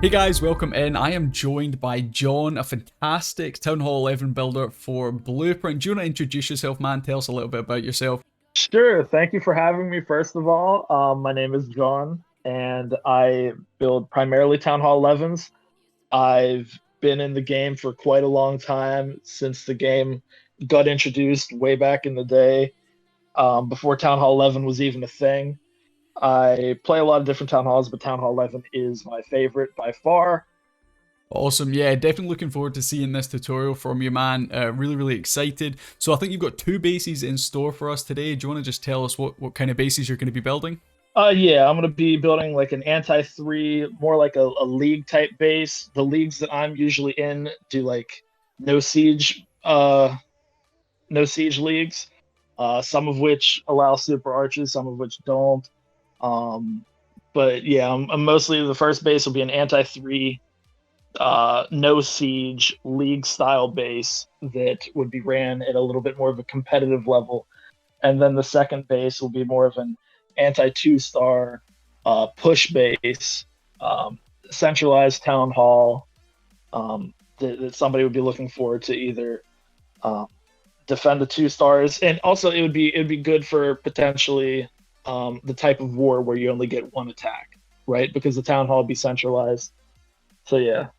Hey guys, welcome in. I am joined by John, a fantastic Townhall 11 builder for Blueprint. Do you want to introduce yourself, man? Tell us a little bit about yourself. Sure. Thank you for having me, first of all. My name is John, and I build primarily Town Hall 11s. I've been in the game for quite a long time since the game got introduced way back in the day, before Town Hall 11 was even a thing. I play a lot of different Town Halls, but Town Hall 11 is my favorite by far. Awesome. Yeah, definitely looking forward to seeing this tutorial from you, man. Really excited. So I think you've got two bases in store for us today. Do you want to just tell us what kind of bases you're going to be building? Yeah, I'm gonna be building like an anti-3, more like a league type base. The leagues that I'm usually in do like no siege, no siege leagues. Some of which allow super arches, some of which don't. Um, but yeah, I'm mostly the first base will be an anti-3, no siege league style base that would be ran at a little bit more of a competitive level, and then the second base will be more of an anti two star push base, centralized town hall, that somebody would be looking forward to either um, defend the 2 stars, and also it'd be good for potentially the type of war where you only get one attack, right? Because the town hall would be centralized. So yeah.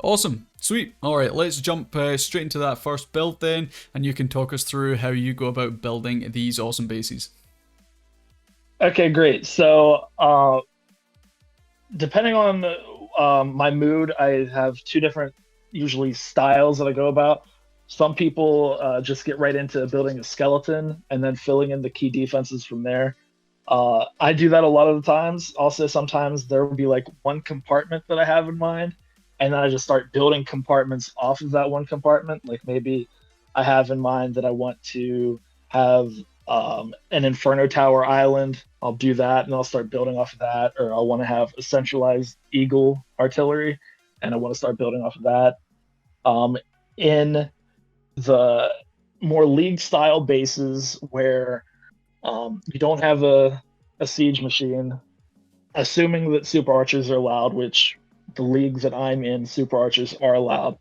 Awesome. Sweet. All right, let's jump straight into that first build then, and you can talk us through how you go about building these awesome bases. Okay, great. So depending on my mood, I have two different usually styles that I go about. Some people just get right into building a skeleton and then filling in the key defenses from there. I do that a lot of the times. Also, sometimes there will be like one compartment that I have in mind, and then I just start building compartments off of that one compartment. Like maybe I have in mind that I want to have an Inferno Tower island. I'll do that and I'll start building off of that. Or I'll want to have a centralized Eagle artillery and I want to start building off of that. In the more league style bases where you don't have a siege machine, assuming that super archers are allowed, which the leagues that I'm in, super archers are allowed.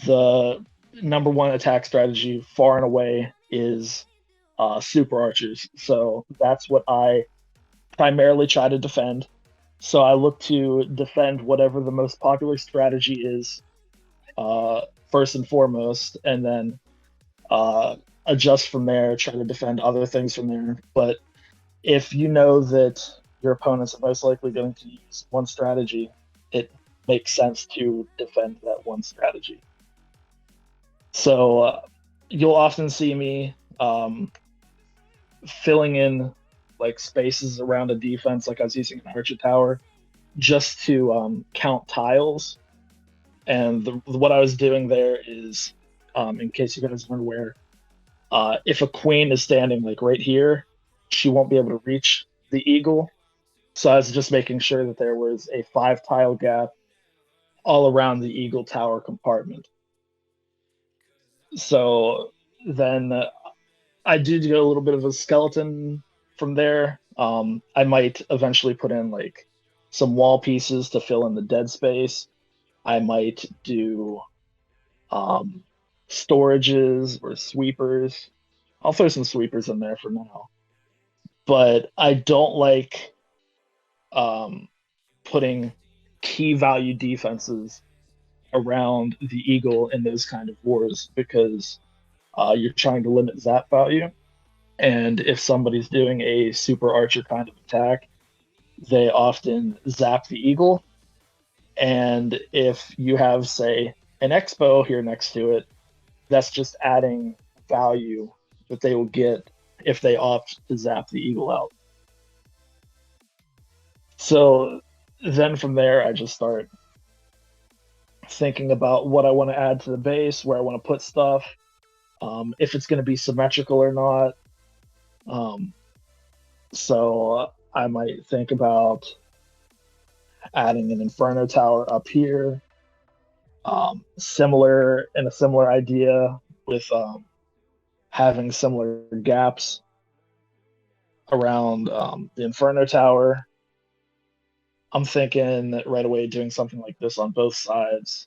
The number one attack strategy, far and away, is super archers. So that's what I primarily try to defend. So I look to defend whatever the most popular strategy is, uh, first and foremost, and then adjust from there, try to defend other things from there. But if you know that your opponents are most likely going to use one strategy, it makes sense to defend that one strategy. So you'll often see me filling in like spaces around a defense, like I was using an archer tower, just to count tiles. And what I was doing there is, in case you guys aren't aware, if a queen is standing like right here, she won't be able to reach the eagle. So I was just making sure that there was a 5 tile gap all around the eagle tower compartment. So then I did get a little bit of a skeleton from there. I might eventually put in like some wall pieces to fill in the dead space. I might do um, storages or sweepers. I'll throw some sweepers in there for now. But I don't like um, putting key value defenses around the eagle in those kind of wars because you're trying to limit zap value. And if somebody's doing a super archer kind of attack, they often zap the eagle. And if you have, say, an expo here next to it, that's just adding value that they will get if they opt to zap the eagle out. So then from there, I just start thinking about what I want to add to the base, where I want to put stuff, if it's going to be symmetrical or not. Um, so I might think about adding an Inferno Tower up here, similar in a similar idea with having similar gaps around the Inferno Tower. I'm thinking that right away doing something like this on both sides.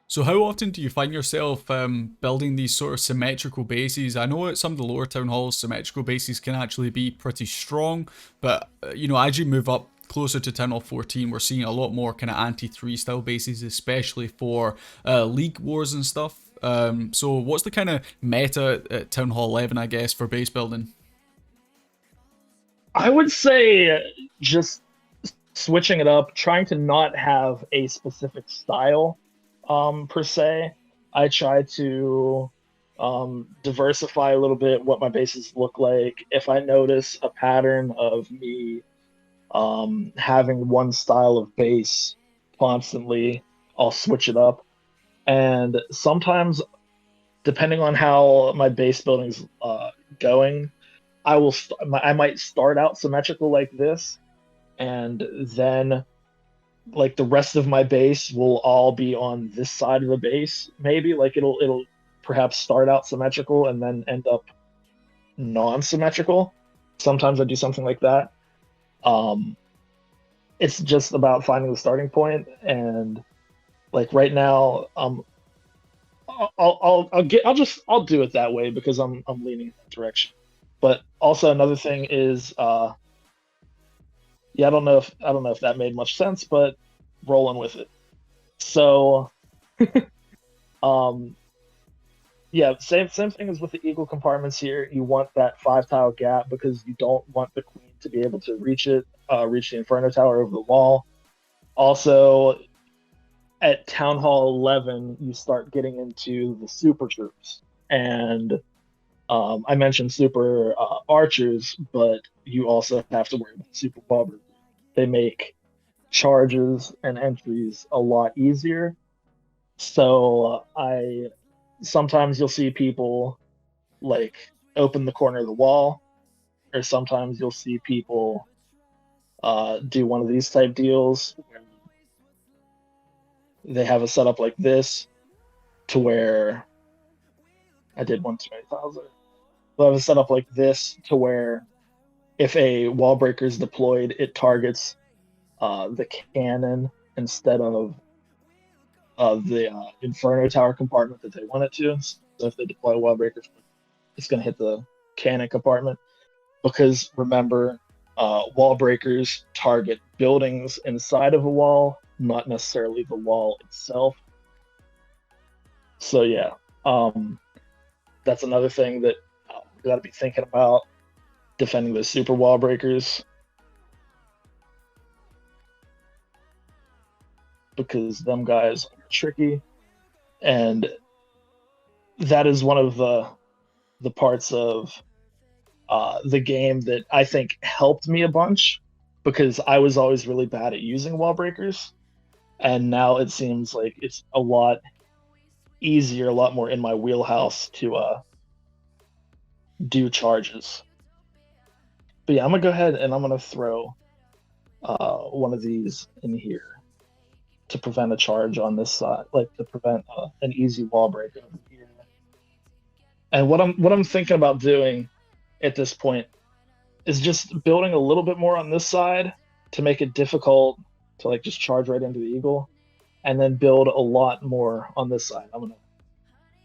So how often do you find yourself building these sort of symmetrical bases? I know at some of the lower town halls, symmetrical bases can actually be pretty strong, but as you move up closer to Town Hall 14, we're seeing a lot more kind of anti-3 style bases, especially for League Wars and stuff. So what's the kind of meta at Town Hall 11, I guess, for base building? I would say just switching it up, trying to not have a specific style per se. I try to diversify a little bit what my bases look like. If I notice a pattern of me having one style of base constantly, I'll switch it up. And sometimes, depending on how my base building's going, I might start out symmetrical like this, and then like the rest of my base will all be on this side of the base. Maybe like it'll perhaps start out symmetrical and then end up non-symmetrical. Sometimes I do something like that. Um, it's just about finding the starting point, and like right now, I'll do it that way because I'm leaning in that direction. But also another thing is, yeah, I don't know if that made much sense, but rolling with it. So, um, yeah, same thing as with the eagle compartments here. You want that 5 tile gap because you don't want the queen to be able to reach the Inferno Tower over the wall. Also, at Town Hall 11, you start getting into the super troops, and I mentioned super archers, but you also have to worry about super bobbers. They make charges and entries a lot easier. So I sometimes you'll see people like open the corner of the wall, or sometimes you'll see people do one of these type deals where they have a setup like this to where I did one too many tiles. They'll have a setup like this to where if a wall breaker is deployed, it targets the cannon instead of the Inferno Tower compartment that they want it to. So if they deploy a wall breaker, it's going to hit the cannon compartment. Because remember, wall breakers target buildings inside of a wall, not necessarily the wall itself. So yeah, that's another thing that we got to be thinking about defending the super wall breakers, because them guys are tricky, and that is one of the parts of the game that I think helped me a bunch, because I was always really bad at using wall breakers, and now it seems like it's a lot easier, a lot more in my wheelhouse to do charges. But yeah, I'm gonna go ahead and I'm gonna throw one of these in here to prevent a charge on this side, like to prevent an easy wall break over here. And what I'm thinking about doing at this point is just building a little bit more on this side to make it difficult to like just charge right into the eagle, and then build a lot more on this side.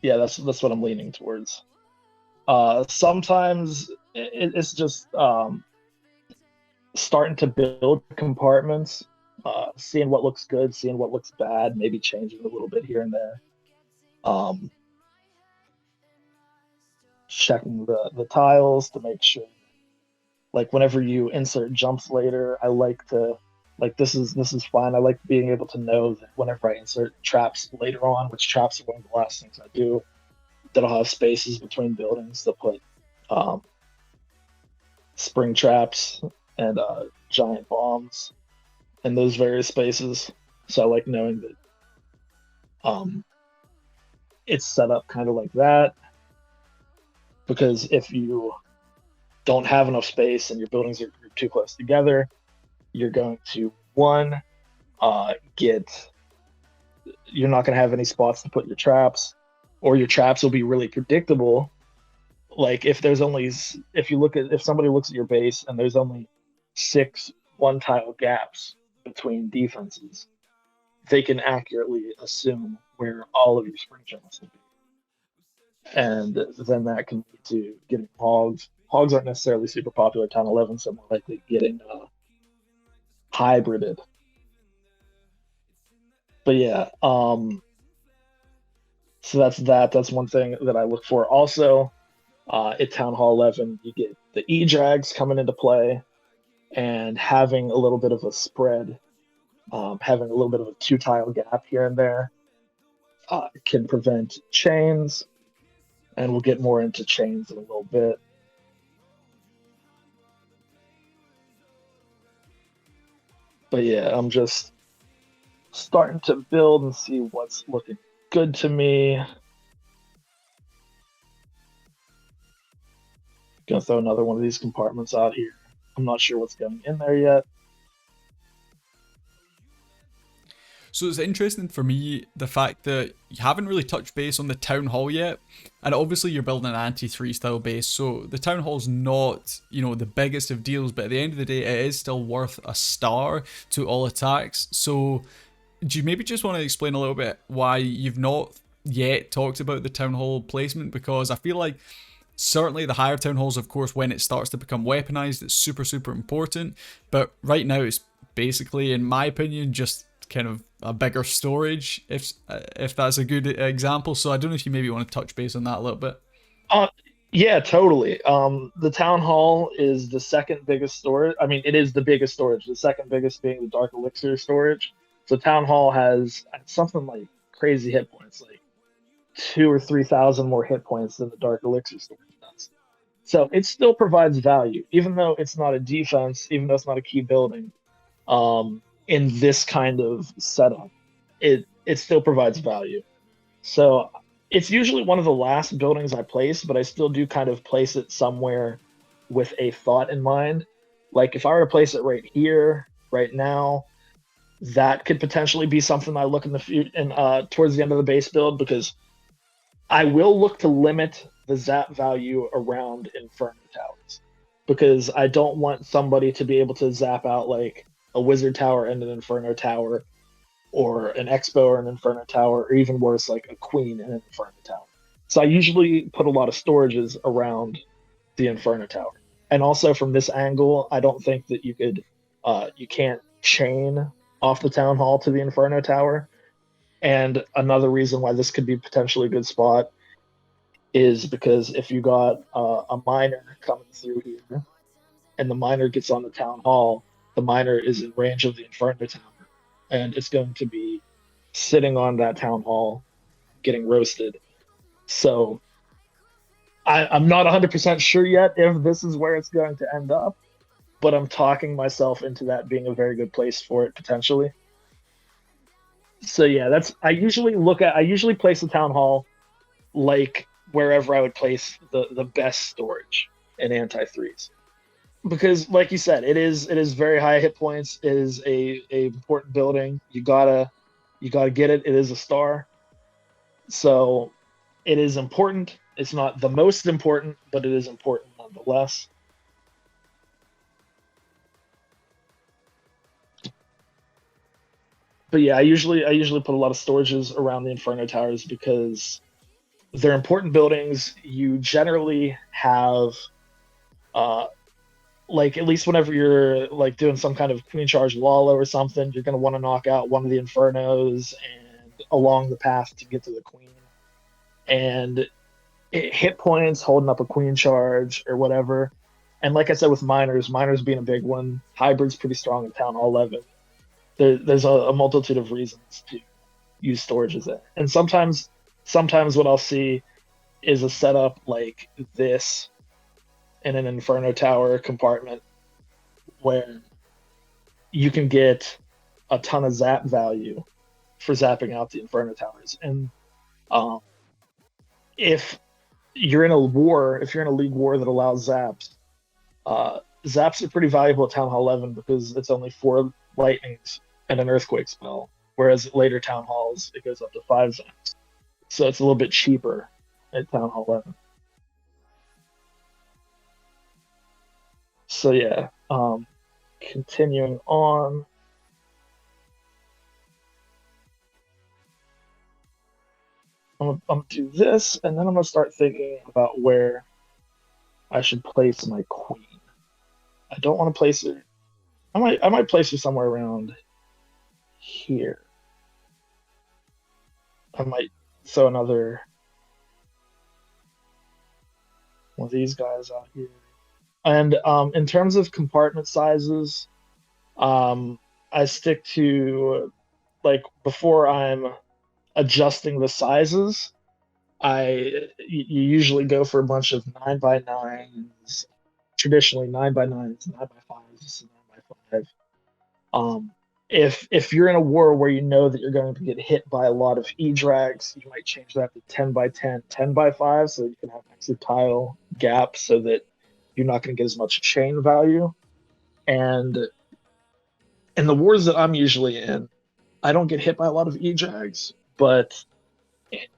Yeah, that's what I'm leaning towards. Sometimes it's just starting to build compartments, seeing what looks good, seeing what looks bad, maybe changing a little bit here and there. Um, Checking the tiles to make sure, like whenever you insert jumps later, I like to like this is fine. I like being able to know that whenever I insert traps later on, which traps are one of the last things I do, that I'll have spaces between buildings to put um, spring traps and giant bombs in those various spaces. So I like knowing that um, it's set up kind of like that, because if you don't have enough space and your buildings are grouped too close together, you're going to get you're not going to have any spots to put your traps, or your traps will be really predictable. Like if somebody looks at your base and there's only 6 one-tile gaps between defenses, they can accurately assume where all of your spring channels will be. And then that can lead to getting hogs. Hogs aren't necessarily super popular Town 11, so more likely getting hybrided. But yeah, so that's that. That's one thing that I look for. Also, at Town Hall 11, you get the E-drags coming into play, and having a little bit of a spread, having a little bit of a 2-tile gap here and there, can prevent chains, and we'll get more into chains in a little bit. But yeah, I'm just starting to build and see what's looking good to me. Gonna throw another one of these compartments out here. I'm not sure what's going in there yet. So it's interesting for me the fact that you haven't really touched base on the Town Hall yet, and obviously you're building an anti-3 style base, so the Town Hall's not, you know, the biggest of deals, but at the end of the day it is still worth a star to all attacks. So do you maybe just want to explain a little bit why you've not yet talked about the Town Hall placement? Because I feel like certainly the higher Town Halls, of course, when it starts to become weaponized, it's super, super important, but right now it's basically, in my opinion, just kind of a bigger storage, if that's a good example. So I don't know if you maybe want to touch base on that a little bit. Uh, yeah, totally. The Town Hall is the second biggest storage. I mean, it is the biggest storage. The second biggest being the Dark Elixir storage. So Town Hall has something like crazy hit points, like 2 or 3,000 more hit points than the Dark Elixir storage does. So it still provides value, even though it's not a defense, even though it's not a key building. In this kind of setup, it still provides value. So it's usually one of the last buildings I place, but I still do kind of place it somewhere with a thought in mind. Like if I were to place it right here, right now, that could potentially be something I look in the future and towards the end of the base build, because I will look to limit the zap value around Inferno towers, because I don't want somebody to be able to zap out like a Wizard Tower and an Inferno Tower, or an Expo or an Inferno Tower, or even worse, like a Queen and an Inferno Tower. So I usually put a lot of storages around the Inferno Tower. And also from this angle, I don't think that you can't chain off the Town Hall to the Inferno Tower. And another reason why this could be potentially a good spot is because if you got a miner coming through here, and the miner gets on the Town Hall, the miner is in range of the Inferno Tower, and it's going to be sitting on that Town Hall getting roasted. So I'm not 100% sure yet if this is where it's going to end up, but I'm talking myself into that being a very good place for it potentially. So yeah, I usually place the Town Hall like wherever I would place the best storage in anti-threes. Because like you said, it is very high hit points. It is a important building. You gotta get it. It is a star. So it is important. It's not the most important, but it is important nonetheless. But yeah, I usually put a lot of storages around the Inferno Towers because they're important buildings. You generally have like at least whenever you're like doing some kind of queen charge wallow or something, you're going to want to knock out one of the Infernos and along the path to get to the queen. And hit points holding up a queen charge or whatever. And like I said with miners being a big one, hybrid's pretty strong in Town Hall 11. There's a multitude of reasons to use storages there. And sometimes what I'll see is a setup like this in an Inferno Tower compartment where you can get a ton of zap value for zapping out the Inferno Towers. And if you're in a league war that allows zaps, zaps are pretty valuable at Town Hall 11 because it's only 4 lightnings and an earthquake spell, whereas later Town Halls it goes up to 5 zaps. So it's a little bit cheaper at Town Hall 11. So yeah, continuing on. I'm gonna do this, and then I'm gonna start thinking about where I should place my queen. I don't want to place her. I might place her somewhere around here. I might throw another one of these guys out here. And in terms of compartment sizes, I stick to like before I'm adjusting the sizes. You usually go for a bunch of 9x9s, traditionally 9x9s, 9x5s, 9x5. Um, if you're in a war where you know that you're going to get hit by a lot of E-drags, you might change that to 10x10, 10x5, so you can have extra tile gaps so that you're not going to get as much chain value. And in the wars that I'm usually in, I don't get hit by a lot of E-drags, but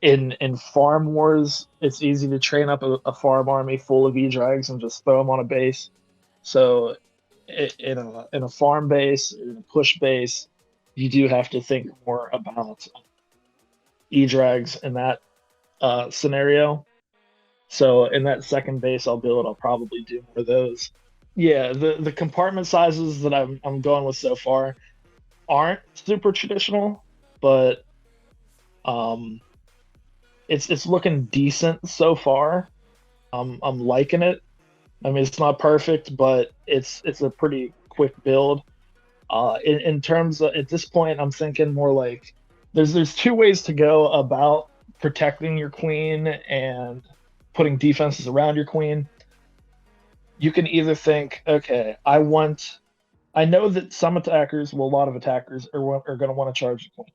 in farm wars, it's easy to train up a farm army full of E-drags and just throw them on a base. So in a farm base, in a push base, you do have to think more about E-drags in that scenario. So in that second base I'll build, I'll probably do more of those. Yeah, the compartment sizes that I'm going with so far aren't super traditional, but um, it's looking decent so far. I'm liking it. I mean, it's not perfect, but it's a pretty quick build. In terms of at this point, I'm thinking more like there's two ways to go about protecting your queen and putting defenses around your queen. You can either think, okay, I know that some attackers, well, a lot of attackers are going to want to charge the queen.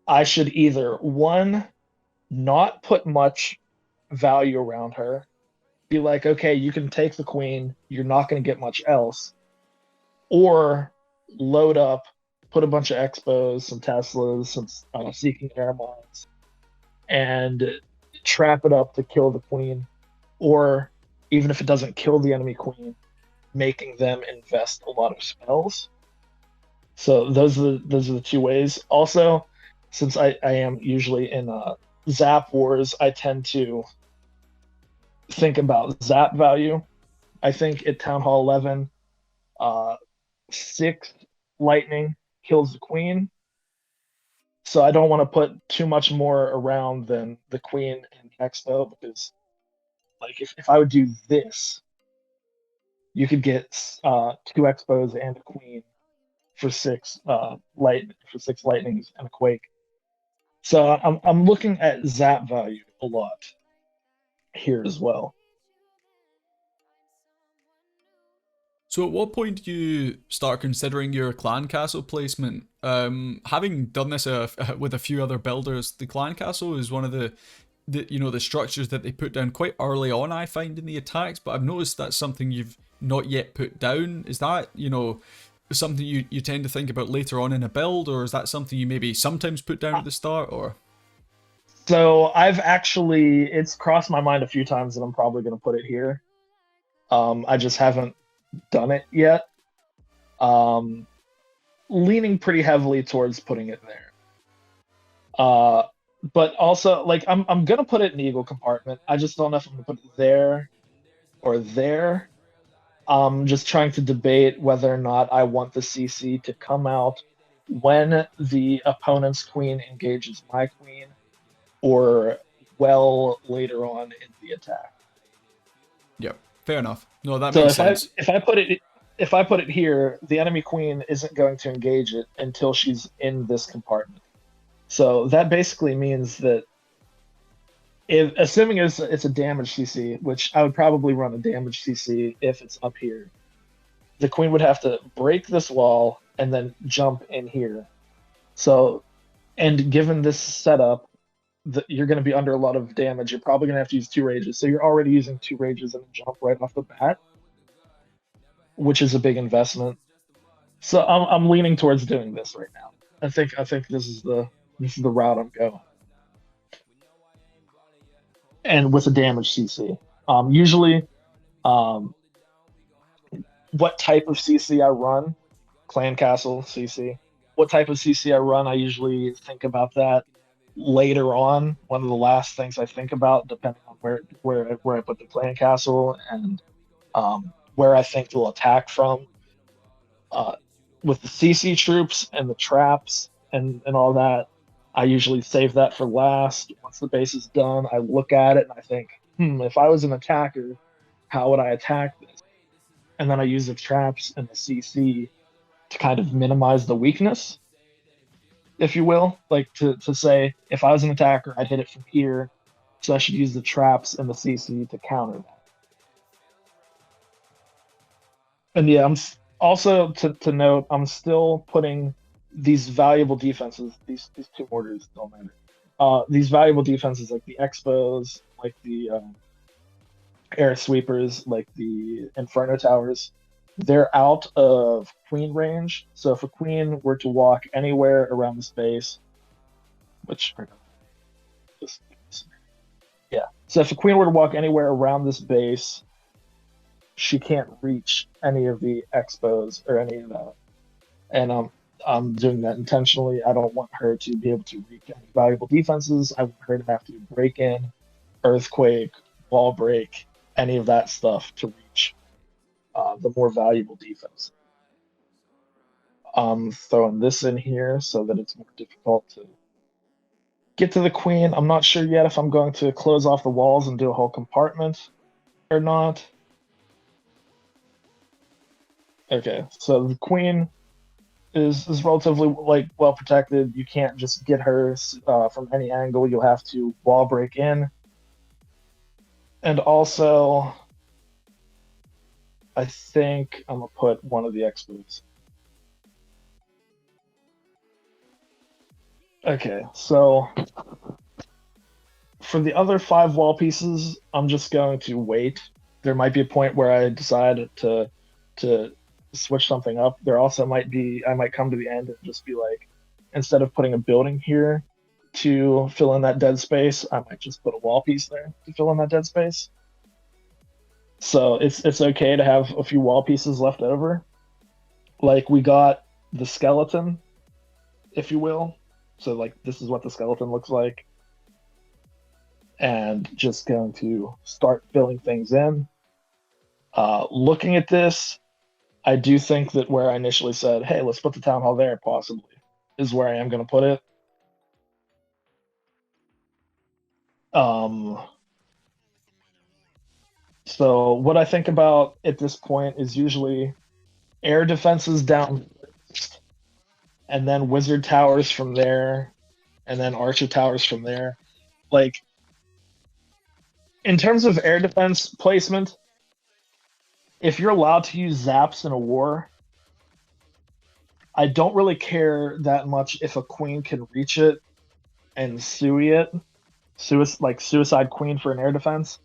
I should either one, not put much value around her, be like, okay, you can take the queen, you're not going to get much else, or load up, put a bunch of expos, some Teslas, some seeking air mines, and trap it up to kill the queen, or even if it doesn't kill the enemy queen, making them invest a lot of spells. So those are the two ways. Also, since I am usually in zap wars, I tend to think about zap value. I think at Townhall 11, uh, 6 lightning kills the queen. So I don't want to put too much more around than the queen and expo, because like if I would do this, you could get 2 expos and a queen for 6 lightnings and a quake. So I'm looking at zap value a lot here as well. So at what point do you start considering your clan castle placement? Having done this with a few other builders, the clan castle is one of the structures that they put down quite early on, I find, in the attacks, but I've noticed that's something you've not yet put down. Is that, something you tend to think about later on in a build, or is that something you maybe sometimes put down at the start, or? So it's crossed my mind a few times that I'm probably going to put it here. I just haven't done it yet. Leaning pretty heavily towards putting it there. But also, like, I'm gonna put it in the eagle compartment. I just don't know if I'm gonna put it there or there. Just trying to debate whether or not I want the CC to come out when the opponent's queen engages my queen, or well later on in the attack. Yep, fair enough. No, that So makes sense. if I put it here, the enemy queen isn't going to engage it until she's in this compartment. So that basically means that assuming it's a damage CC, which I would probably run a damage CC if it's up here, the queen would have to break this wall and then jump in here. So, and given this setup, you're going to be under a lot of damage. You're probably going to have to use 2 rages. So you're already using 2 rages and a jump right off the bat, which is a big investment. So I'm leaning towards doing this right now. I think this is the route I'm going, and with a damage CC. Usually, um, what type of CC I run, clan castle CC. What type of CC I run, I usually think about that later on. One of the last things I think about, depending on where I put the clan castle and where I think they'll attack from. Uh, with the CC troops and the traps and all that, I usually save that for last. Once the base is done, I look at it and I think, if I was an attacker, how would I attack this? And then I use the traps and the CC to kind of minimize the weakness, if you will. Like to say, if I was an attacker, I'd hit it from here, so I should use the traps and the CC to counter that. And yeah, also to note, I'm still putting these valuable defenses. These two mortars don't matter. These valuable defenses, like the Expos, like the air sweepers, like the Inferno towers, they're out of queen range. So if a queen were to walk anywhere around the space, which just yeah, so if a queen were to walk anywhere around this base, she can't reach any of the expos or any of that. And I'm doing that intentionally. I don't want her to be able to reach any valuable defenses. I want her to have to break in, earthquake, wall break, any of that stuff to reach the more valuable defense. I'm throwing this in here so that it's more difficult to get to the queen. I'm not sure yet if I'm going to close off the walls and do a whole compartment or not. Okay, so the queen is relatively like well protected. You can't just get her from any angle. You'll have to wall break in. And also, I think I'm gonna put one of the expos. Okay, so for the other 5 wall pieces, I'm just going to wait. There might be a point where I decide to switch something up. There also might be, I might come to the end and just be like, instead of putting a building here to fill in that dead space, I might just put a wall piece there to fill in that dead space. So it's okay to have a few wall pieces left over. Like we got the skeleton, if you will. So like this is what the skeleton looks like. And just going to start filling things in. Looking at this, I do think that where I initially said, hey, let's put the town hall there, possibly, is where I am going to put it. So what I think about at this point is usually air defenses down, and then wizard towers from there, and then archer towers from there. Like, in terms of air defense placement, if you're allowed to use zaps in a war, I don't really care that much if a queen can reach it and sui it, like suicide queen for an air defense.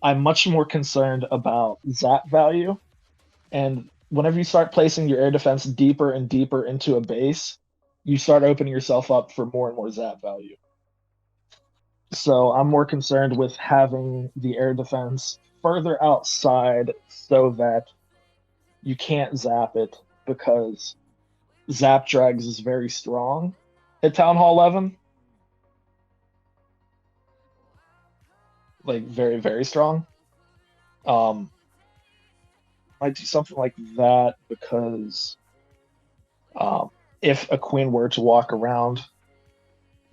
I'm much more concerned about zap value. And whenever you start placing your air defense deeper and deeper into a base, you start opening yourself up for more and more zap value. So I'm more concerned with having the air defense further outside so that you can't zap it, because zap drags is very strong at Townhall 11. Like very, very strong. Might do something like that because if a queen were to walk around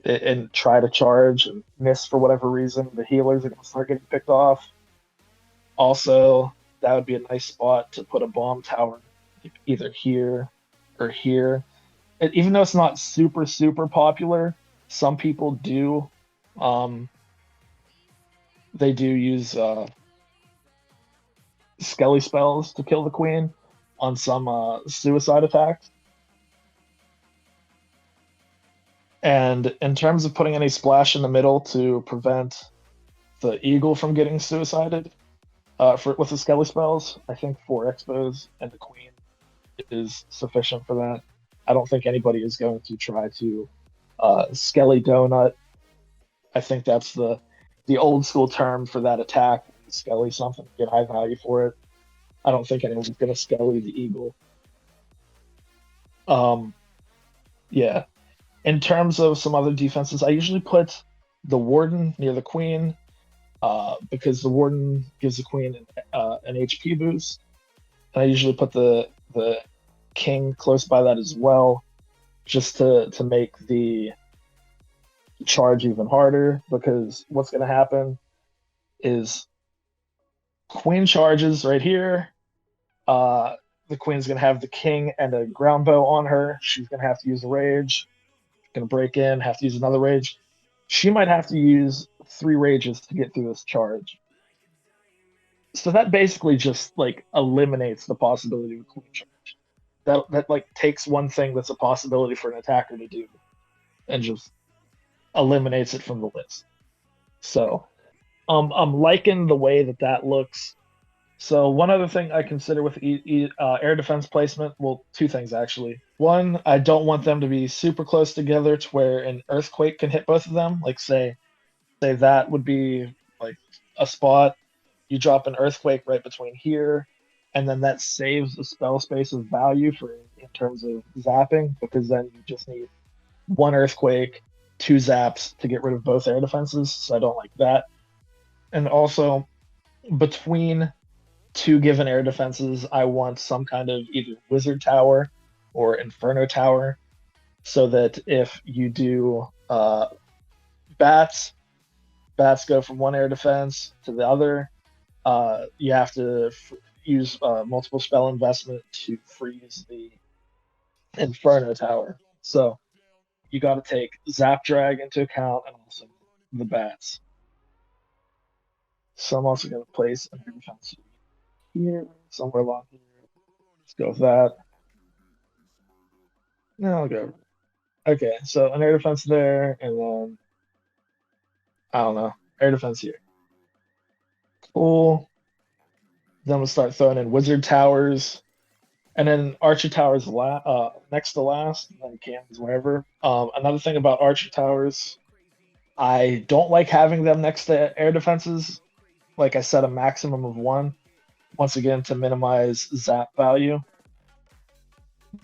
and try to charge and miss for whatever reason, the healers are going to start getting picked off. Also, that would be a nice spot to put a bomb tower, either here or here. And even though it's not super, super popular, some people do. They do use skelly spells to kill the queen on some suicide attacks. And in terms of putting any splash in the middle to prevent the eagle from getting suicided with the skelly spells, I think 4 expos and the queen is sufficient for that. I don't think anybody is going to try to skelly donut. I think that's the old school term for that attack. Skelly something, get high value for it. I don't think anyone's gonna skelly the eagle. Um, yeah. In terms of some other defenses, I usually put the warden near the queen, because the warden gives the queen an HP boost. And I usually put the king close by that as well, just to make the charge even harder. Because what's going to happen is queen charges right here. Uh, the queen's going to have the king and a ground bow on her. She's going to have to use a rage. Going to break in, have to use another rage. She might have to use 3 rages to get through this charge. So that basically just like eliminates the possibility of queen charge. That like takes one thing that's a possibility for an attacker to do and just eliminates it from the list. So I'm liking the way that that looks. So one other thing I consider with air defense placement, well, two things actually. One, I don't want them to be super close together to where an earthquake can hit both of them. Like say that would be like a spot. You drop an earthquake right between here, and then that saves a spell space of value for in terms of zapping, because then you just need one earthquake, 2 zaps to get rid of both air defenses. So I don't like that. And also between two given air defenses, I want some kind of either wizard tower or inferno tower, so that if you do bats, bats go from one air defense to the other. You have to use multiple spell investment to freeze the inferno tower. So you got to take zap drag into account and also the bats. So I'm also going to place an air defense here, somewhere along here. Let's go with that. Now I'll go. Okay, so an air defense there, and then I don't know, air defense here. Cool. Then we'll start throwing in wizard towers, and then archer towers next to last, and then cannons wherever. Another thing about archer towers, I don't like having them next to air defenses. Like I said, a maximum of one. Once again, to minimize zap value,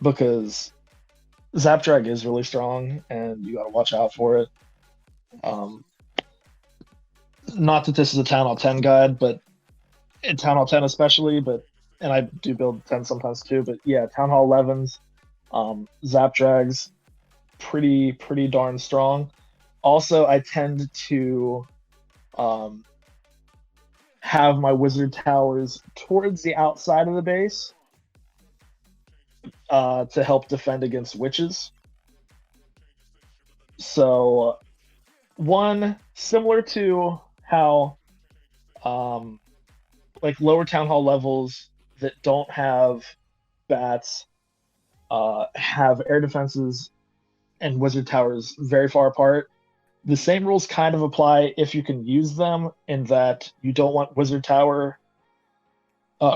because zap drag is really strong, and you got to watch out for it. Um, Not that this is a Town Hall 10 guide, but in Town Hall 10 especially, but and I do build 10 sometimes too, but yeah, Town Hall 11s, zap drags, pretty darn strong. Also, I tend to um, have my wizard towers towards the outside of the base to help defend against witches. So, one similar to how like lower town hall levels that don't have bats have air defenses and wizard towers very far apart. The same rules kind of apply if you can use them, in that you don't want wizard tower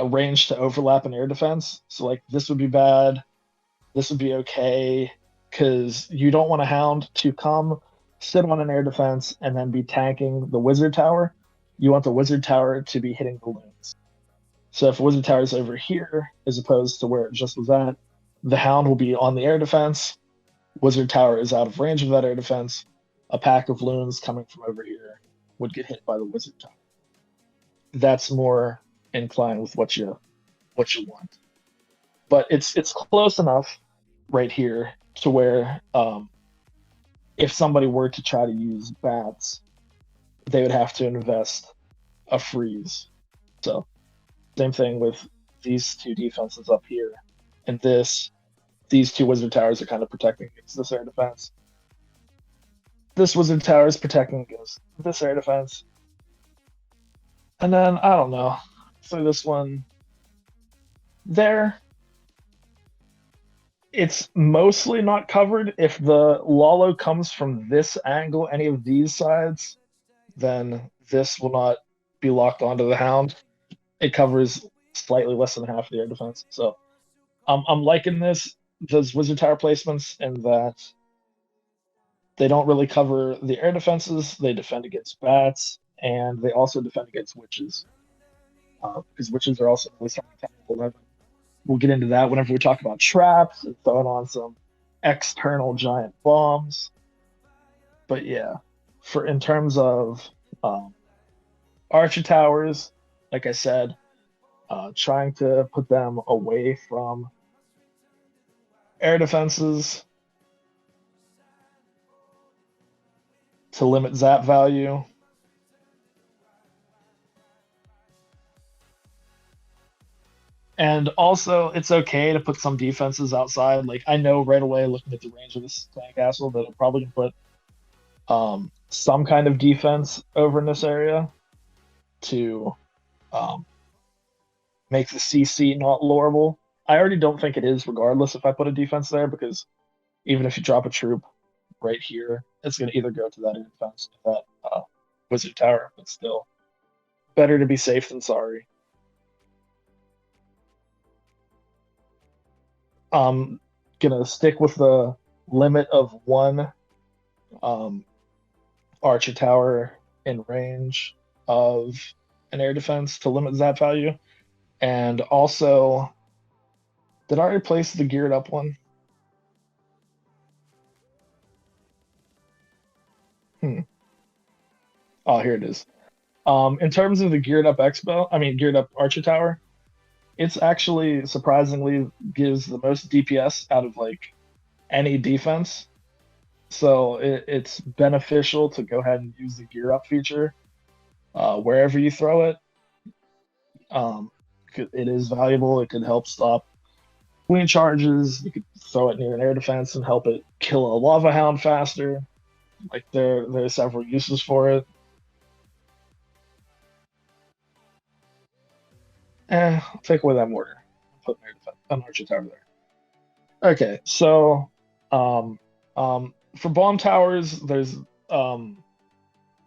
range to overlap an air defense. So like this would be bad, this would be okay, because you don't want a hound to come sit on an air defense and then be tanking the wizard tower. You want the wizard tower to be hitting balloons. So if wizard tower is over here as opposed to where it just was at, the hound will be on the air defense. Wizard tower is out of range of that air defense. A pack of loons coming from over here would get hit by the wizard tower. That's more inclined with what you want. But it's close enough right here to where if somebody were to try to use bats, they would have to invest a freeze. So same thing with these two defenses up here. And these two wizard towers are kind of protecting against this air defense. This wizard tower is protecting against this air defense. And then, I don't know, throw this one there. It's mostly not covered. If the Lalo comes from this angle, any of these sides, then this will not be locked onto the hound. It covers slightly less than half of the air defense. So I'm liking those wizard tower placements, in that they don't really cover the air defenses. They defend against bats, and they also defend against witches. because witches are also really strong in Townhall 11. We'll get into that whenever we talk about traps and throwing on some external giant bombs. But yeah, for in terms of um, Archer towers, like I said, trying to put them away from air defenses to limit zap value. And also, it's okay to put some defenses outside. Like I know right away, looking at the range of this clan castle, that I'm probably gonna put some kind of defense over in this area to um, make the CC not lowerable. I already don't think it is, regardless if I put a defense there, because even if you drop a troop right here, it's going to either go to that defense or that wizard tower. But still, better to be safe than sorry. I'm gonna stick with the limit of one um, archer tower in range of an air defense to limit zap value. And also, did I replace the geared up one? Hmm. Oh, here it is. In terms of the geared up expo, I mean geared up archer tower, it's actually surprisingly gives the most DPS out of like any defense. So it's beneficial to go ahead and use the gear up feature wherever you throw it. Um, it is valuable. It can help stop queen charges. You could throw it near an air defense and help it kill a lava hound faster. Like there are several uses for it. I'll take away that mortar. Put an archer tower there. Okay, so um, for bomb towers, there's the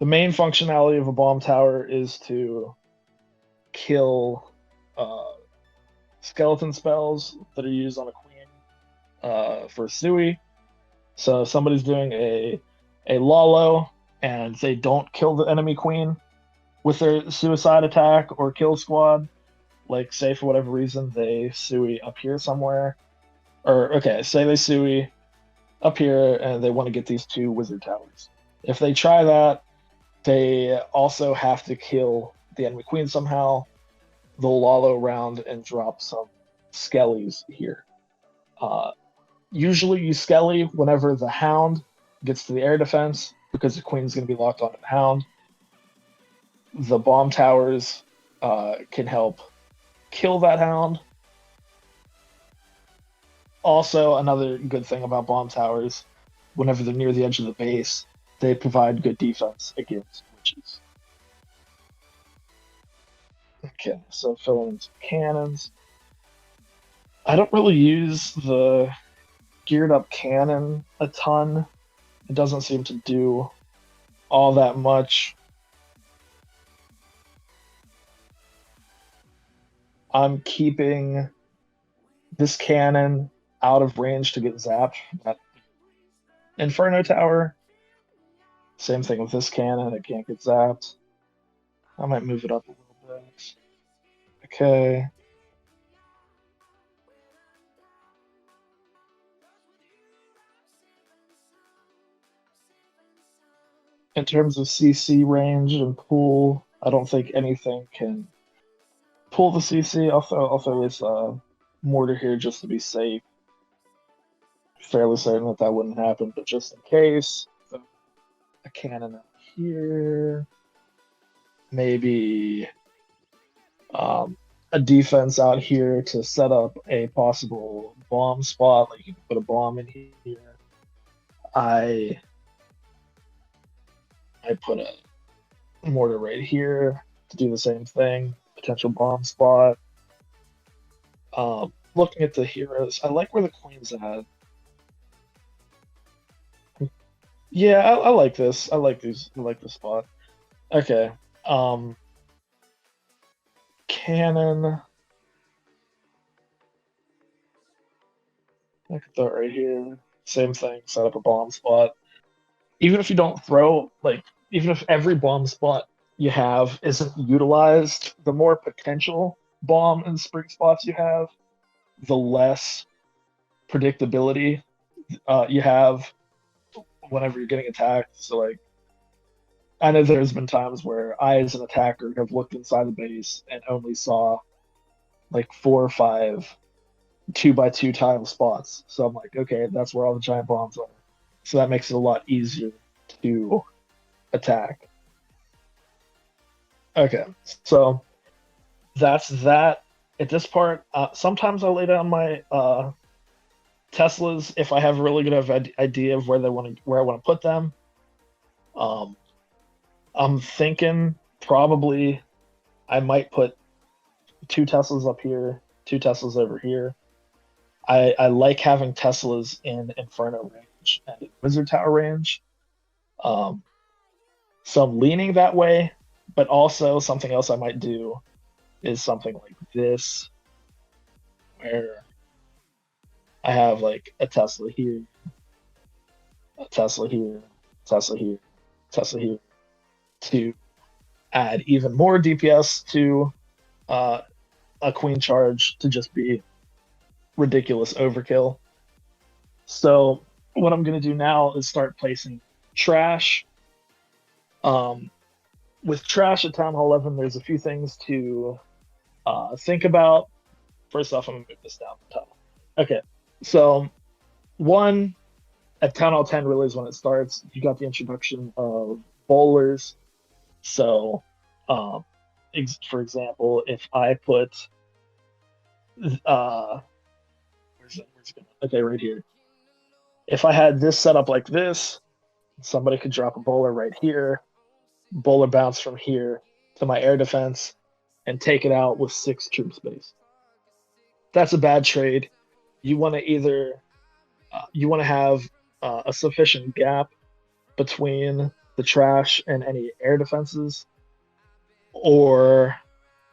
main functionality of a bomb tower is to kill skeleton spells that are used on a queen for Sui. So if somebody's doing a Lalo and they don't kill the enemy queen with their suicide attack or kill squad, like say for whatever reason they Sui up here somewhere, or okay, say they Sui up here and they want to get these two wizard towers. If they try that, they also have to kill the enemy queen somehow. They'll Lalo around and drop some skellies here. Uh, Usually you skelly whenever the hound gets to the air defense because the queen's going to be locked onto the hound. The bomb towers can help kill that hound. Also, another good thing about bomb towers, whenever they're near the edge of the base, they provide good defense against witches. Okay, so filling in some cannons. I don't really use the geared up cannon a ton. It doesn't seem to do all that much. I'm keeping this cannon out of range to get zapped. That Inferno Tower. Same thing with this cannon. It can't get zapped. I might move it up a little bit. Okay. In terms of CC range and pool, I don't think anything can pull the CC. I'll throw this mortar here just to be safe. Fairly certain that that wouldn't happen, but just in case, so a cannon out here. Maybe a defense out here to set up a possible bomb spot. Like you can put a bomb in here. I put a mortar right here to do the same thing. Potential bomb spot. Looking at the heroes, I like where the queen's at. Yeah, I like this. I like these. I like the spot. Okay. Cannon. I could throw it right here. Same thing. Set up a bomb spot. Even if you don't throw, like, even if every bomb spot you have isn't utilized, the more potential bomb and spring spots you have, the less predictability you have whenever you're getting attacked. So like I know there's been times where I, as an attacker, have looked inside the base and only saw like 4 or 5 2x2 tile spots. So I'm like, okay, that's where all the giant bombs are. So that makes it a lot easier to attack. Okay, so that's that. At this part, sometimes I'll lay down my Teslas if I have a really good idea of where I want to put them. Um, I'm thinking probably I might put 2 Teslas up here, 2 Teslas over here. I like having Teslas in Inferno range and Wizard Tower range. Um, so I'm leaning that way, but also something else I might do is something like this, where I have like a Tesla here, a Tesla here, Tesla here, Tesla here, to add even more DPS to uh, a queen charge to just be ridiculous overkill. So what I'm going to do now is start placing trash. With trash at Townhall 11, there's a few things to think about. First off, I'm going to move this down the top. Okay, so one, at Townhall 10 really is when it starts. You got the introduction of bowlers. So, for example, if I put, where's it going? Okay, right here. If I had this set up like this, somebody could drop a bowler right here, bowler bounce from here to my air defense, and take it out with 6 troop space. That's a bad trade. You want to either you want to have a sufficient gap between the trash and any air defenses, or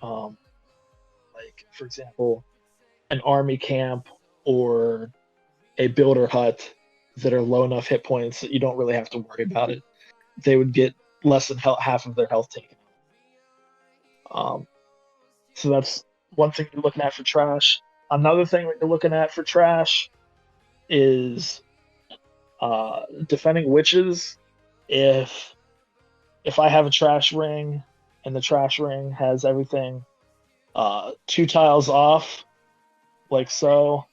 like for example, an army camp or a builder hut that are low enough hit points that you don't really have to worry about it. They would get less than half of their health taken. So that's one thing you're looking at for trash. Another thing that you're looking at for trash is defending witches. If I have a trash ring and the trash ring has everything 2 tiles off, like so,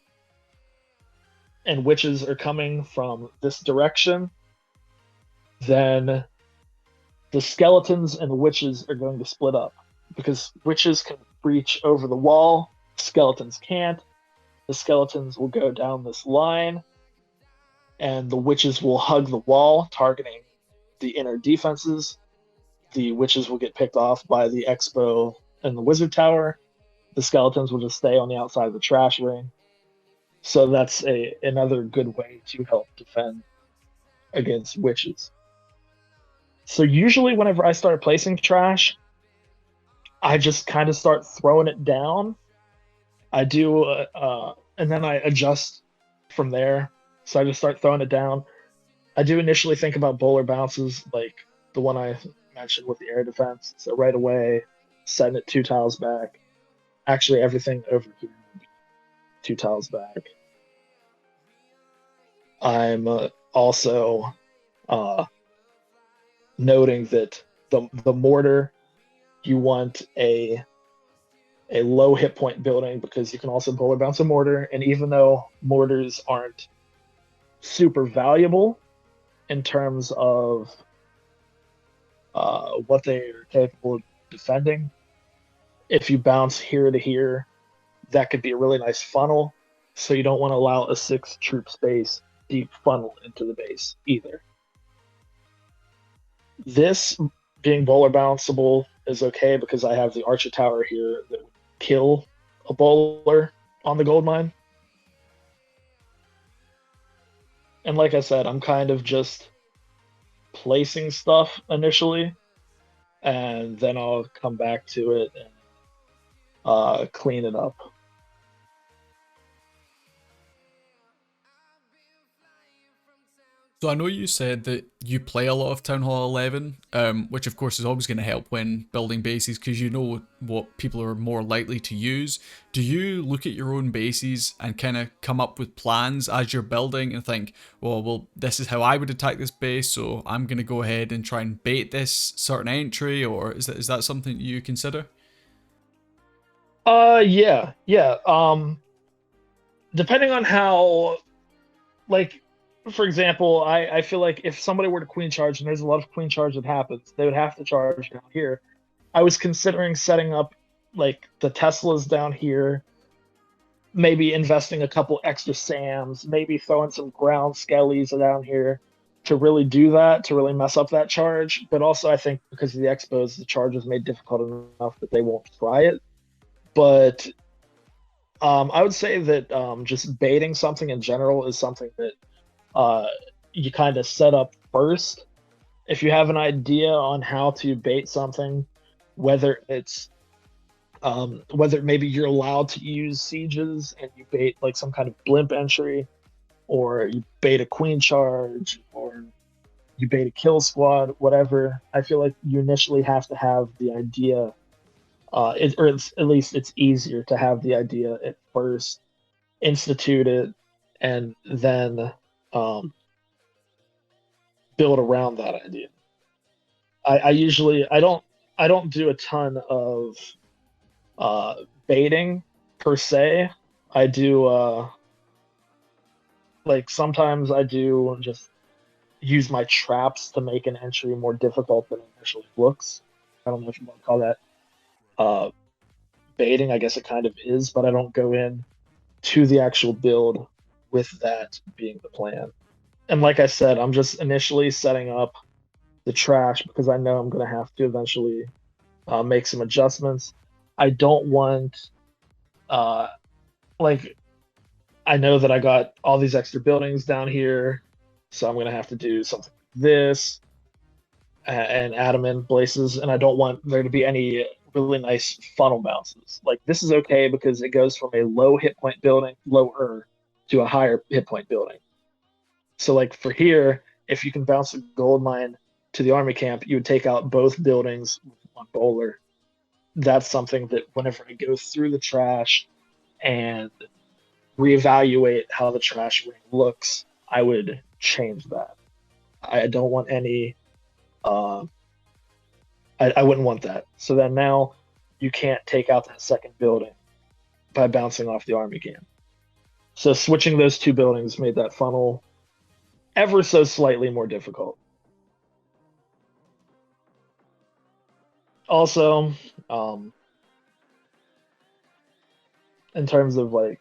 and witches are coming from this direction, then the skeletons and the witches are going to split up because witches can breach over the wall, skeletons can't. The skeletons will go down this line, and the witches will hug the wall, targeting the inner defenses. The witches will get picked off by the expo and the wizard tower. The skeletons will just stay on the outside of the trash ring. So that's another good way to help defend against witches. So usually whenever I start placing trash, I just kind of start throwing it down. I do, and then I adjust from there. So I just start throwing it down. I do initially think about bowler bounces, like the one I mentioned with the air defense. So right away, setting it 2 tiles back. Actually, everything over here, 2 tiles back. I'm also noting that the mortar, you want a low hit point building because you can also bowler bounce a mortar. And even though mortars aren't super valuable in terms of what they are capable of defending, if you bounce here to here, that could be a really nice funnel. So you don't want to allow a 6 troop space deep funnel into the base either. This being bowler bounceable is okay because I have the archer tower here that would kill a bowler on the gold mine. And like I said, I'm kind of just placing stuff initially, and then I'll come back to it and clean it up. So I know you said that you play a lot of Townhall 11, which of course is always going to help when building bases because you know what people are more likely to use. Do you look at your own bases and kind of come up with plans as you're building and think, well, this is how I would attack this base, so I'm going to go ahead and try and bait this certain entry, or is that something you consider? Yeah, yeah. Depending on how, like, for example, I feel like if somebody were to queen charge, and there's a lot of queen charge that happens, they would have to charge down here. I was considering setting up like the Teslas down here, maybe investing a couple extra Sams, maybe throwing some ground skellies down here to really do that, to really mess up that charge. But also, I think because of the expos, the charge is made difficult enough that they won't try it. But I would say that just baiting something in general is something that uh, you kind of set up first. If you have an idea on how to bait something, whether it's whether maybe you're allowed to use sieges and you bait like some kind of blimp entry, or you bait a queen charge, or you bait a kill squad, whatever. I feel like you initially have to have the idea, or at least it's easier to have the idea at first, institute it, and then um, build around that idea. I usually I don't do a ton of uh, baiting per se. I do like sometimes I do just use my traps to make an entry more difficult than it initially looks. I don't know if you want to call that uh, baiting. I guess it kind of is, but I don't go in to the actual build with that being the plan. And like I said, I'm just initially setting up the trash because I know I'm going to have to eventually make some adjustments. I don't want uh, like I know that I got all these extra buildings down here, so I'm gonna have to do something like this and add them in places, and I don't want there to be any really nice funnel bounces. Like this is okay because it goes from a low hit point building, lower, to a higher hit point building. So like for here, if you can bounce a gold mine to the army camp, you would take out both buildings with one bowler. That's something that whenever I go through the trash and reevaluate how the trash ring looks, I would change that. I don't want any. Uh, I wouldn't want that. So then now you can't take out that second building by bouncing off the army camp. So switching those two buildings made that funnel ever so slightly more difficult. Also, um, in terms of like,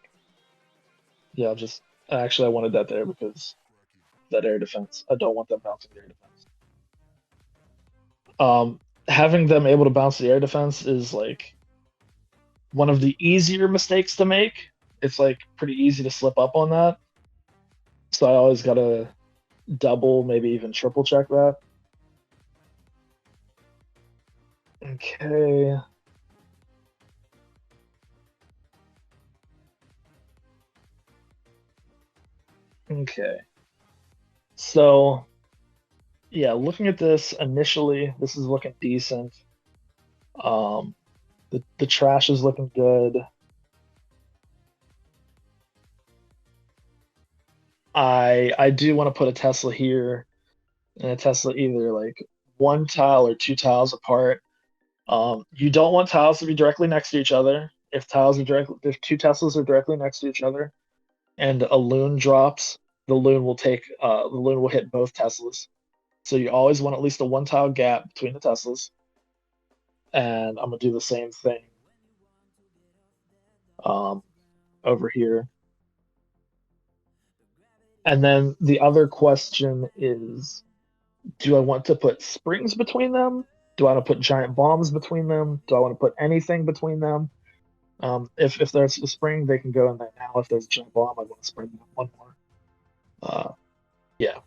yeah, just actually I wanted that there because that air defense. I don't want them bouncing the air defense. Having them able to bounce the air defense is like one of the easier mistakes to make. It's like pretty easy to slip up on that. So I always gotta double, maybe even triple check that. Okay. Okay. So yeah, looking at this initially, this is looking decent. Um, the trash is looking good. I do want to put a Tesla here and a Tesla either like one tile or two tiles apart. You don't want tiles to be directly next to each other. If two Teslas are directly next to each other, and a loon drops, the loon will hit both Teslas. So you always want at least a one tile gap between the Teslas. And I'm gonna do the same thing um, over here. And then the other question is, do I want to put springs between them? Do I want to put giant bombs between them? Do I want to put anything between them? If there's a spring, they can go in there now. If there's a giant bomb, I want to spring one more. Yeah.